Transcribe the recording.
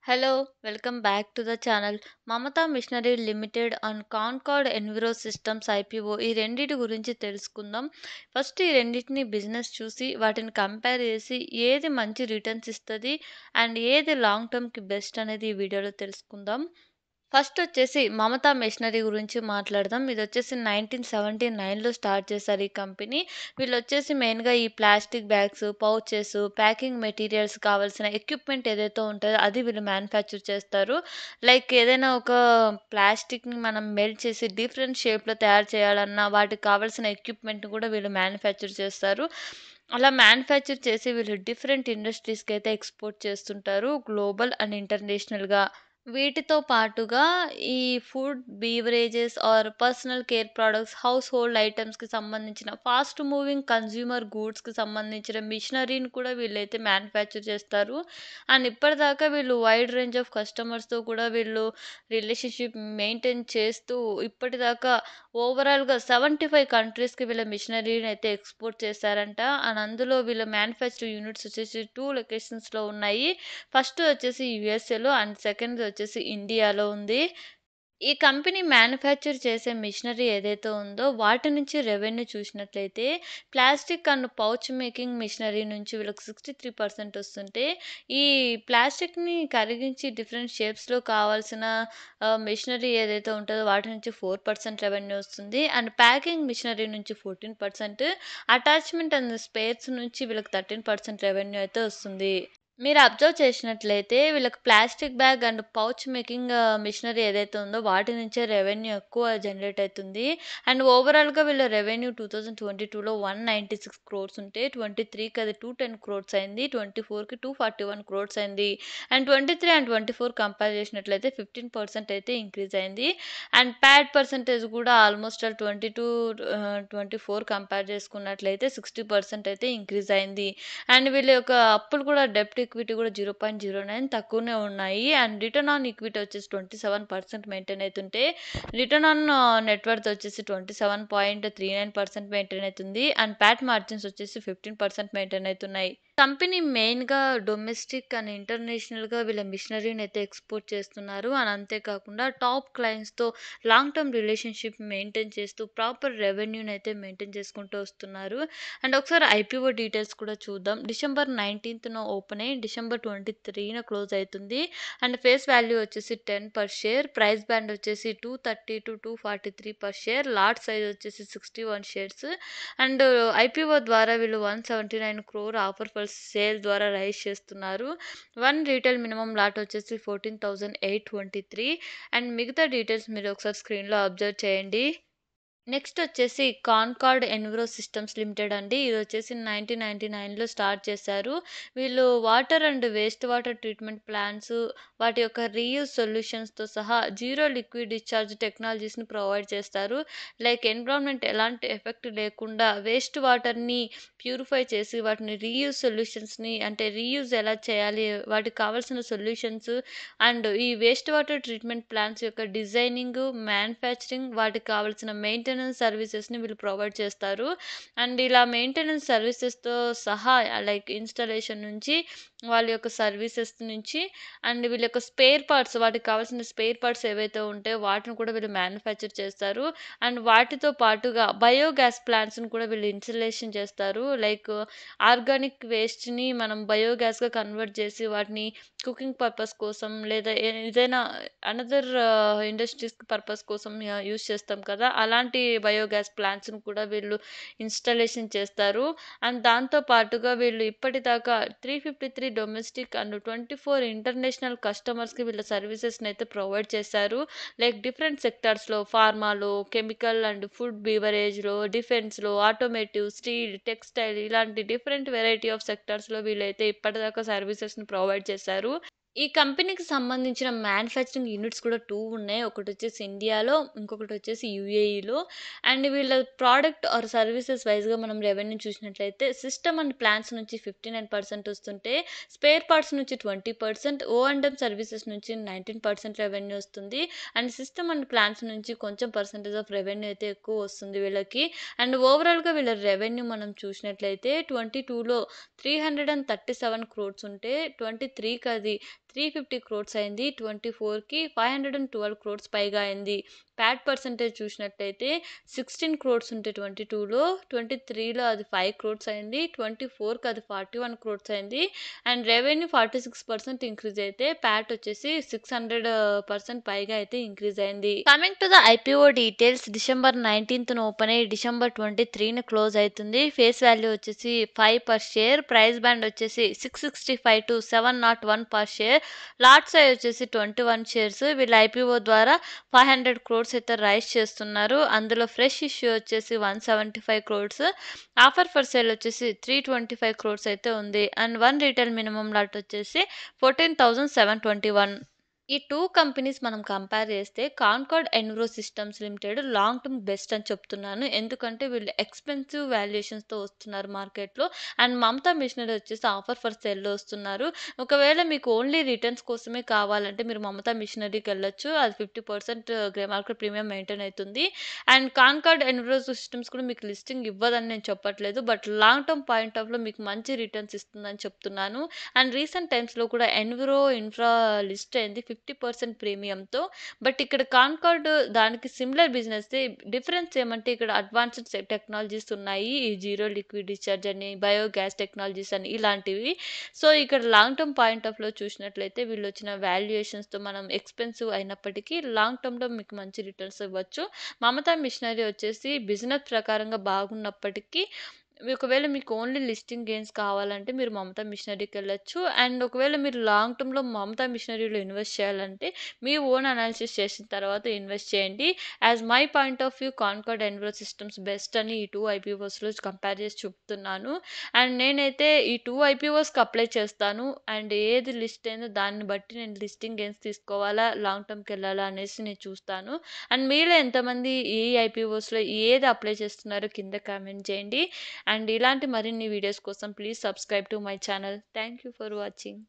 Hello, welcome back to the channel. Mamata Machinery Limited and Concord Enviro Systems IPO ఈ రెండిటి గురించి తెలుసుకుందాం. First ఈ రెండిటిని బిజినెస్ చూసి వాటిని కంపేర్ చేసి ఏది మంచి రిటర్న్స్ ఇస్తది అండ్ ఏది లాంగ్ టర్మ్‌కి బెస్ట్ అనేది ఈ వీడియోలో తెలుసుకుందాం. ఫస్ట్ వచ్చేసి మమతా మెషినరీ గురించి మాట్లాడదాం. ఇదొచ్చేసి 1979లో స్టార్ట్ చేశారు ఈ కంపెనీ. వీళ్ళొచ్చేసి మెయిన్‌గా ఈ plastic bags, pouches, packing materials కావాల్సిన ఎక్విప్‌మెంట్ ఏదైతే ఉంటదో అది వీళ్ళు మ్యానుఫ్యాక్చర్ చేస్తారు. లైక్ ఏదైనా ఒక ప్లాస్టిక్‌ని మనం మెల్ట్ చేసి డిఫరెంట్ షేప్‌లో తయారు చేయాలన్నా వాటికి కావాల్సిన ఎక్విప్‌మెంట్‌ని కూడా వీళ్ళు మ్యానుఫ్యాక్చర్ చేస్తారు. అలా మ్యానుఫ్యాక్చర్ చేసి వీళ్ళు డిఫరెంట్ ఇండస్ట్రీస్‌కైతే ఎక్స్‌పోర్ట్ చేస్తుంటారు. గ్లోబల్ అండ్ ఇంటర్నేషనల్‌గా. వీటితో పాటుగా ఈ food, beverages or personal care products, household ఐటెమ్స్‌కి సంబంధించిన ఫాస్ట్ మూవింగ్ కన్స్యూమర్ గూడ్స్‌కి సంబంధించిన మిషనరీని కూడా వీళ్ళైతే మ్యానుఫ్యాక్చర్ చేస్తారు. అండ్ ఇప్పటిదాకా వీళ్ళు వైడ్ రేంజ్ ఆఫ్ కస్టమర్స్‌తో కూడా వీళ్ళు రిలేషన్‌షిప్ మెయింటైన్ చేస్తూ ఇప్పటిదాకా ఓవరాల్‌గా 75 కంట్రీస్‌కి వీళ్ళ మిషనరీని అయితే ఎక్స్‌పోర్ట్ చేశారంట. అండ్ అందులో వీళ్ళ మ్యానుఫ్యాక్చరింగ్ యూనిట్స్ వచ్చేసి 2 లొకేషన్స్‌లో ఉన్నాయి. ఫస్ట్ వచ్చేసి యూఎస్ఏలో అండ్ సెకండ్‌ది వచ్చేసి ఇండియాలో ఉంది. ఈ కంపెనీ మ్యానుఫ్యాక్చర్ చేసే మిషనరీ ఏదైతే ఉందో వాటి నుంచి రెవెన్యూ చూసినట్లయితే plastic and pouch making machinery నుంచి వీళ్ళకి 63% వస్తుంటే, ఈ ప్లాస్టిక్‌ని కరిగించి డిఫరెంట్ షేప్స్‌లో కావాల్సిన మిషనరీ ఏదైతే ఉంటదో వాటి నుంచి 4% రెవెన్యూ వస్తుంది. అండ్ ప్యాకింగ్ మిషనరీ నుంచి 14%, అటాచ్‌మెంట్ అండ్ స్పేర్స్ నుంచి వీళ్ళకి 13% రెవెన్యూ అయితే వస్తుంది. మీరు అబ్జర్వ్ చేసినట్లయితే వీళ్ళకి plastic bag and pouch making machinery ఏదైతే ఉందో వాటి నుంచే రెవెన్యూ ఎక్కువ జనరేట్ అయితుంది. అండ్ ఓవరాల్‌గా వీళ్ళ రెవెన్యూ 2022లో 196 క్రోర్స్ ఉంటే 23కి అది 210 క్రోర్స్ అయింది. 24కి 241 క్రోర్స్ అయింది. అండ్ 23 అండ్ 24 కంపేర్ చేసినట్లయితే 15% అయితే ఇంక్రీజ్ అయింది. అండ్ ప్యాట్ పర్సెంటేజ్ కూడా ఆల్‌మోస్ట్ ఆల్ 24 కంపేర్ చేసుకున్నట్లయితే 60% అయితే ఇంక్రీజ్ అయింది. అండ్ వీళ్ళ యొక్క అప్పులు కూడా డెబ్ట్ ఈక్విటీ కూడా 0.09 తక్కువనే ఉన్నాయి. అండ్ రిటర్న్ ఆన్ ఈక్విటీ వచ్చేసి 27% మెయింటైన్ అయితుంటే, రిటర్న్ ఆన్ నెట్ వర్త్ వచ్చేసి 27.39% మెయింటైన్ అయితుంది. అండ్ ప్యాట్ మార్జిన్స్ వచ్చేసి 15% మెయింటైన్ అయితున్నాయి. కంపెనీ మెయిన్‌గా డొమెస్టిక్ అండ్ ఇంటర్నేషనల్‌గా వీళ్ళ మిషనరీని అయితే ఎక్స్‌పోర్ట్ చేస్తున్నారు. అండ్ అంతేకాకుండా టాప్ క్లయింట్స్‌తో లాంగ్ టర్మ్ రిలేషన్‌షిప్ మెయింటైన్ చేస్తూ ప్రాపర్ రెవెన్యూని అయితే మెయింటైన్ చేసుకుంటూ వస్తున్నారు. అండ్ ఒకసారి ఐపీఓ డీటెయిల్స్ కూడా చూద్దాం. డిసెంబర్ 19న ఓపెన్ అయ్యి డిసెంబర్ 23న క్లోజ్ అయితుంది. అండ్ ఫేస్ వాల్యూ వచ్చేసి 10 పర్ షేర్. ప్రైస్ బ్యాండ్ వచ్చేసి 230-243 పర్ షేర్. లాట్ సైజ్ వచ్చేసి 61 షేర్స్. అండ్ ఐపీఓ ద్వారా వీళ్ళు 179 క్రోర్ ఆఫర్ ఫర్ సేల్ ద్వారా రైజ్ చేస్తున్నారు. వన్ రీటైల్ మినిమమ్ లాట్ వచ్చేసి 14,823. అండ్ మిగతా డీటెయిల్స్ మీరు ఒకసారి స్క్రీన్‌లో అబ్జర్వ్ చేయండి. నెక్స్ట్ వచ్చేసి కాన్కార్డ్ ఎన్విరో సిస్టమ్స్ లిమిటెడ్ అండి. ఇదొచ్చేసి 1999లో స్టార్ట్ చేశారు. వీళ్ళు water and waste water treatment plants, వాటి యొక్క రీయూజ్ సొల్యూషన్స్‌తో సహా జీరో లిక్విడ్ డిశ్చార్జ్ టెక్నాలజీస్‌ని ప్రొవైడ్ చేస్తారు. లైక్ ఎన్విరాన్మెంట్ ఎలాంటి ఎఫెక్ట్ లేకుండా వేస్ట్ వాటర్‌ని ప్యూరిఫై చేసి వాటిని రీయూజ్ సొల్యూషన్స్‌ని అంటే రీయూజ్ ఎలా చేయాలి, వాటికి కావాల్సిన సొల్యూషన్స్ అండ్ ఈ వేస్ట్ వాటర్ ట్రీట్మెంట్ ప్లాంట్స్ యొక్క డిజైనింగ్, మ్యానుఫ్యాక్చరింగ్, వాటికి కావాల్సిన మెయింటెనెన్స్ సర్వీసెస్‌ని వీళ్ళు ప్రొవైడ్ చేస్తారు. అండ్ ఇలా మెయింటెనెన్స్ సర్వీసెస్‌తో సహా లైక్ ఇన్‌స్టాలేషన్ నుంచి వాళ్ళ యొక్క సర్వీసెస్ నుంచి అండ్ వీళ్ళ యొక్క స్పేర్ పార్ట్స్, వాటికి కావాల్సిన స్పేర్ పార్ట్స్ ఏవైతే ఉంటాయో వాటిని కూడా వీళ్ళు మ్యానుఫ్యాక్చర్ చేస్తారు. అండ్ వాటితో పాటుగా బయోగ్యాస్ ప్లాంట్స్‌ని కూడా వీళ్ళు ఇన్‌స్టలేషన్ చేస్తారు. లైక్ ఆర్గానిక్ వేస్ట్‌ని మనం బయోగ్యాస్‌గా కన్వర్ట్ చేసి వాటిని కుకింగ్ పర్పస్ కోసం లేదా ఏదైనా అనదర్ ఇండస్ట్రీస్ పర్పస్ కోసం యూజ్ చేస్తాం కదా! అలాంటి బయోగ్యాస్ ప్లాంట్స్‌ని కూడా వీళ్ళు ఇన్‌స్టాలేషన్ చేస్తారు. అండ్ దాంతో పాటుగా వీళ్ళు ఇప్పటిదాకా 353 డొమెస్టిక్ అండ్ 24 ఇంటర్నేషనల్ కస్టమర్స్‌కి వీళ్ళ సర్వీసెస్‌నైతే ప్రొవైడ్ చేశారు. లైక్ డిఫరెంట్ సెక్టార్స్‌లో ఫార్మాలో, కెమికల్ అండ్ ఫుడ్ బీవరేజ్‌లో, డిఫెన్స్‌లో, ఆటోమేటివ్, స్టీల్, టెక్స్‌టైల్ ఇలాంటి డిఫరెంట్ వెరైటీ ఆఫ్ సెక్టార్స్‌లో వీళ్ళైతే ఇప్పటిదాకా సర్వీసెస్‌ని ప్రొవైడ్ చేశారు. ఈ కంపెనీకి సంబంధించిన మ్యానుఫ్యాక్చరింగ్ యూనిట్స్ కూడా 2 ఉన్నాయి. ఒకటొచ్చేసి ఇండియాలో, ఇంకొకటొచ్చేసి యూఏఈలో. అండ్ వీళ్ళ ప్రోడక్ట్ ఆర్ సర్వీసెస్ వైస్‌గా మనం రెవెన్యూ చూసినట్లయితే సిస్టమ్ అండ్ ప్లాన్స్ నుంచి 59% వస్తుంటే, స్పేర్ పార్ట్స్ నుంచి 20%, ఓ&ఎం సర్వీసెస్ నుంచి 19% రెవెన్యూ వస్తుంది. అండ్ సిస్టమ్ అండ్ ప్లాన్స్ నుంచి కొంచెం పర్సెంటేజ్ ఆఫ్ రెవెన్యూ అయితే ఎక్కువ వస్తుంది వీళ్ళకి. అండ్ ఓవరాల్‌గా వీళ్ళ రెవెన్యూ మనం చూసినట్లయితే 22లో 337 క్రోర్స్ ఉంటే 23కి అది 350 క్రోర్స్ అయింది. 24కి 512 క్రోర్స్ పైగా అయింది. ప్యాట్ పర్సెంటేజ్ చూసినట్టయితే 16 క్రోర్స్ ఉంటే 22లో, 23లో అది 5 క్రోర్స్ అయింది. 24కి అది 41 క్రోర్స్ అయింది. అండ్ రెవెన్యూ 46% ఇంక్రీజ్ అయితే ప్యాట్ వచ్చేసి 600% పైగా అయితే ఇంక్రీజ్ అయింది. Coming to the IPO details, December 19th open అయ్యి డిసెంబర్ 23న క్లోజ్ అవుతుంది. ఫేస్ వాల్యూ వచ్చేసి 5 పర్ షేర్, ప్రైస్ బ్యాండ్ వచ్చేసి 665 to 701 per share, lot size వచ్చేసి 21 షేర్స్. వీళ్ళు ఐపీఓ ద్వారా 500 క్రోర్స్ అయితే రైజ్ చేస్తున్నారు. అందులో ఫ్రెష్ ఇష్యూ వచ్చేసి 175 క్రోర్స్, ఆఫర్ ఫర్ సేల్ వచ్చేసి 325 క్రోర్స్ అయితే ఉంది. And one retail minimum lot వచ్చేసి 14,721. ఈ 2 కంపెనీస్ మనం కంపేర్ చేస్తే Concord Enviro systems limited long term best అని చెప్తున్నాను. ఎందుకంటే వీళ్ళు ఎక్స్‌పెన్సివ్ వాల్యుయేషన్స్‌తో వస్తున్నారు మార్కెట్‌లో. అండ్ మమతా మిషనరీ వచ్చేసి ఆఫర్ ఫర్ సేల్‌లో వస్తున్నారు. ఒకవేళ మీకు ఓన్లీ రిటర్న్స్ కోసమే కావాలంటే మీరు మమతా మిషనరీకెళ్ళొచ్చు. అది 50% మార్కెట్ ప్రీమియం మెయింటైన్ అయితుంది. అండ్ కాన్కార్డ్ ఎన్విరో సిస్టమ్స్ కూడా మీకు లిస్టింగ్ ఇవ్వదని నేను చెప్పట్లేదు. బట్ లాంగ్ టర్మ్ పాయింట్ ఆఫ్‌లో మీకు మంచి రిటర్న్స్ ఇస్తుందని చెప్తున్నాను. అండ్ రీసెంట్ టైమ్స్‌లో కూడా ఎన్విరో ఇన్ఫ్రా లిస్ట్ అయింది 50% ప్రీమియంతో. బట్ ఇక్కడ కాన్కార్డ్ దానికి సిమిలర్ బిజినెస్సే. డిఫరెన్స్ ఏమంటే ఇక్కడ అడ్వాన్స్డ్ టెక్నాలజీస్ ఉన్నాయి. ఈ జీరో లిక్విడ్ డిశ్చార్జ్ అని, బయోగ్యాస్ టెక్నాలజీస్ అని ఇలాంటివి. సో, ఇక్కడ లాంగ్ టర్మ్ పాయింట్ ఆఫ్‌లో చూసినట్లయితే వీళ్ళొచ్చిన వాల్యుయేషన్స్‌తో మనం ఎక్స్‌పెన్సివ్ అయినప్పటికీ లాంగ్ టర్మ్‌లో మీకు మంచి రిటర్న్స్ ఇవ్వచ్చు. మమతా మిషనరీ వచ్చేసి బిజినెస్ ప్రకారంగా బాగున్నప్పటికీ ఒకవేళ మీకు ఓన్లీ లిస్టింగ్ గెయిన్స్ కావాలంటే మీరు మమతా మిషనరీకెళ్ళొచ్చు. అండ్ ఒకవేళ మీరు లాంగ్ టర్మ్‌లో మమతా మిషనరీలో ఇన్వెస్ట్ చేయాలంటే మీ ఓన్ అనాలిసిస్ చేసిన తర్వాత ఇన్వెస్ట్ చేయండి. As my point of view Concord Enviro systems best అని ఈ 2 ఐపీఓస్‌లో కంపేర్ చేసి చెప్తున్నాను. అండ్ నేనైతే ఈ 2 ఐపీఓస్‌కి అప్లై చేస్తాను. అండ్ ఏది లిస్ట్ అయిందో దాన్ని బట్టి నేను లిస్టింగ్ గెయిన్స్ తీసుకోవాలా, లాంగ్ టర్మ్‌కెళ్ళాలా అనేసి నేను చూస్తాను. అండ్ మీలో ఎంతమంది ఈ ఐపీఓస్‌లో ఏది అప్లై చేస్తున్నారో కింద కామెంట్ చేయండి. అండ్ ఇలాంటి మరిన్ని వీడియోస్ కోసం please subscribe to my channel. Thank you for watching.